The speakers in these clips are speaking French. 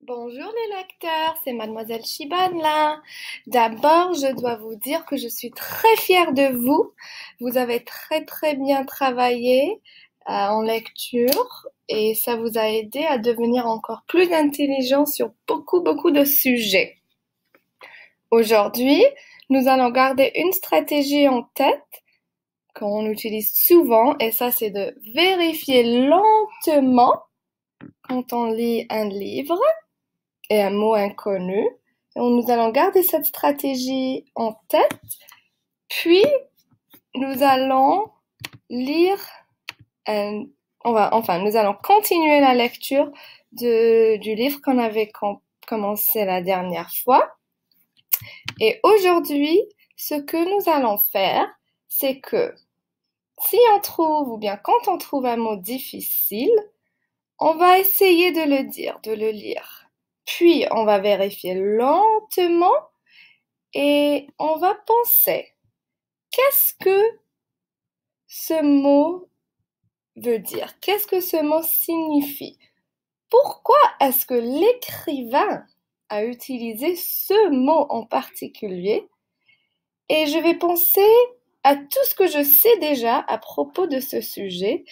Bonjour les lecteurs, c'est Mademoiselle Shibane là. D'abord, je dois vous dire que je suis très fière de vous. Vous avez très bien travaillé en lecture et ça vous a aidé à devenir encore plus intelligent sur beaucoup de sujets. Aujourd'hui, nous allons garder une stratégie en tête qu'on utilise souvent et ça c'est de vérifier lentement quand on lit un livre et un mot inconnu. Et nous allons garder cette stratégie en tête, puis nous allons lire nous allons continuer la lecture du livre qu'on avait commencé la dernière fois. Et aujourd'hui, ce que nous allons faire, c'est que si on trouve, ou bien quand on trouve un mot difficile, on va essayer de le dire, de le lire. Puis, on va vérifier lentement et on va penser, qu'est-ce que ce mot veut dire? Qu'est-ce que ce mot signifie? Pourquoi est-ce que l'écrivain a utilisé ce mot en particulier? Et je vais penser à tout ce que je sais déjà à propos de ce sujet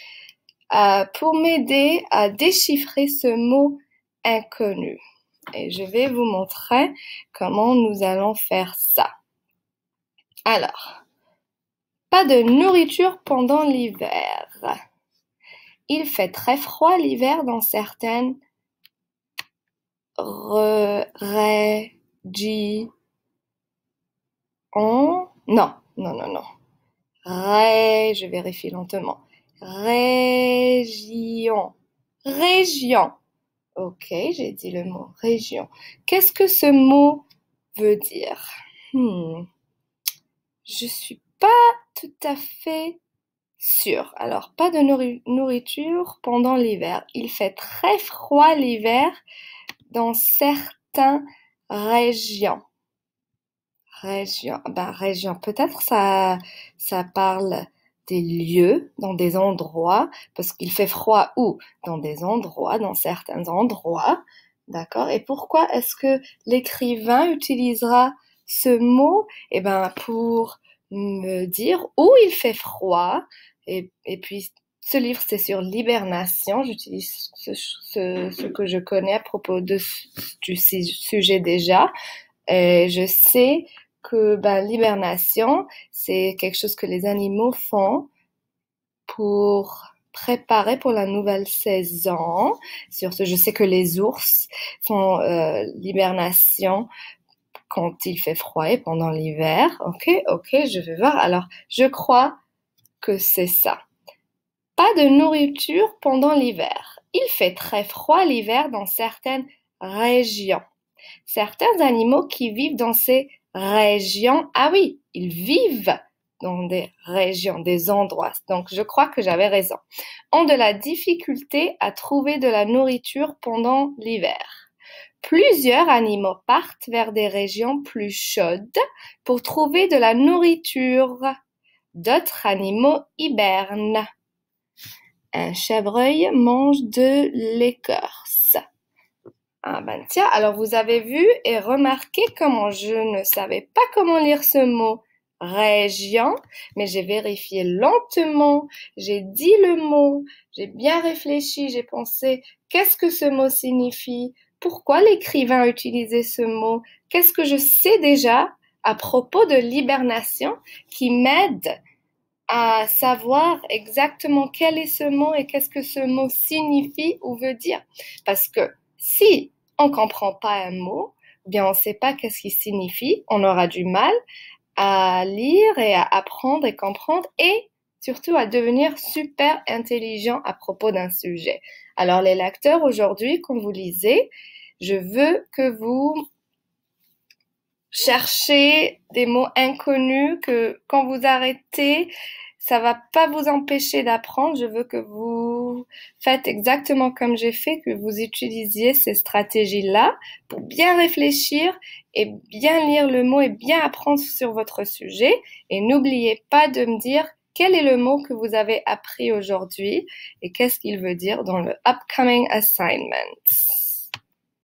pour m'aider à déchiffrer ce mot inconnu. Et je vais vous montrer comment nous allons faire ça. Alors, pas de nourriture pendant l'hiver. Il fait très froid l'hiver dans certaines régions. Non. Je vérifie lentement. Région. Ok, j'ai dit le mot région. Qu'est-ce que ce mot veut dire? Je suis pas tout à fait sûre. Alors, pas de nourriture pendant l'hiver. Il fait très froid l'hiver dans certaines régions. Région. Peut-être ça parle des lieux, dans des endroits, parce qu'il fait froid où? Dans des endroits, dans certains endroits, d'accord? Et pourquoi est-ce que l'écrivain utilisera ce mot? Pour me dire où il fait froid, et puis ce livre c'est sur l'hibernation, j'utilise ce que je connais à propos du sujet déjà, et je sais que l'hibernation, c'est quelque chose que les animaux font pour préparer pour la nouvelle saison. Sur ce, je sais que les ours font l'hibernation quand il fait froid et pendant l'hiver. Ok, je vais voir. Alors, je crois que c'est ça. Pas de nourriture pendant l'hiver. Il fait très froid l'hiver dans certaines régions. Certains animaux qui vivent dans ces régions, ils vivent dans des régions, des endroits. Donc, je crois que j'avais raison. Ont de la difficulté à trouver de la nourriture pendant l'hiver. Plusieurs animaux partent vers des régions plus chaudes pour trouver de la nourriture. D'autres animaux hibernent. Un chevreuil mange de l'écorce. Tiens, alors vous avez vu et remarqué comment je ne savais pas comment lire ce mot région, mais j'ai vérifié lentement, j'ai dit le mot, j'ai bien réfléchi, j'ai pensé qu'est-ce que ce mot signifie, pourquoi l'écrivain a utilisé ce mot, qu'est-ce que je sais déjà à propos de l'hibernation qui m'aide à savoir exactement quel est ce mot et qu'est-ce que ce mot signifie ou veut dire. Parce que si on ne comprend pas un mot, ou bien on ne sait pas qu'est-ce qu'il signifie, on aura du mal à lire et à apprendre et comprendre et surtout à devenir super intelligent à propos d'un sujet. Alors les lecteurs, aujourd'hui, quand vous lisez, je veux que vous cherchez des mots inconnus, que quand vous arrêtez, ça va pas vous empêcher d'apprendre. Je veux que vous faites exactement comme j'ai fait, que vous utilisiez ces stratégies-là pour bien réfléchir et bien lire le mot et bien apprendre sur votre sujet. Et n'oubliez pas de me dire quel est le mot que vous avez appris aujourd'hui et qu'est-ce qu'il veut dire dans le upcoming assignment.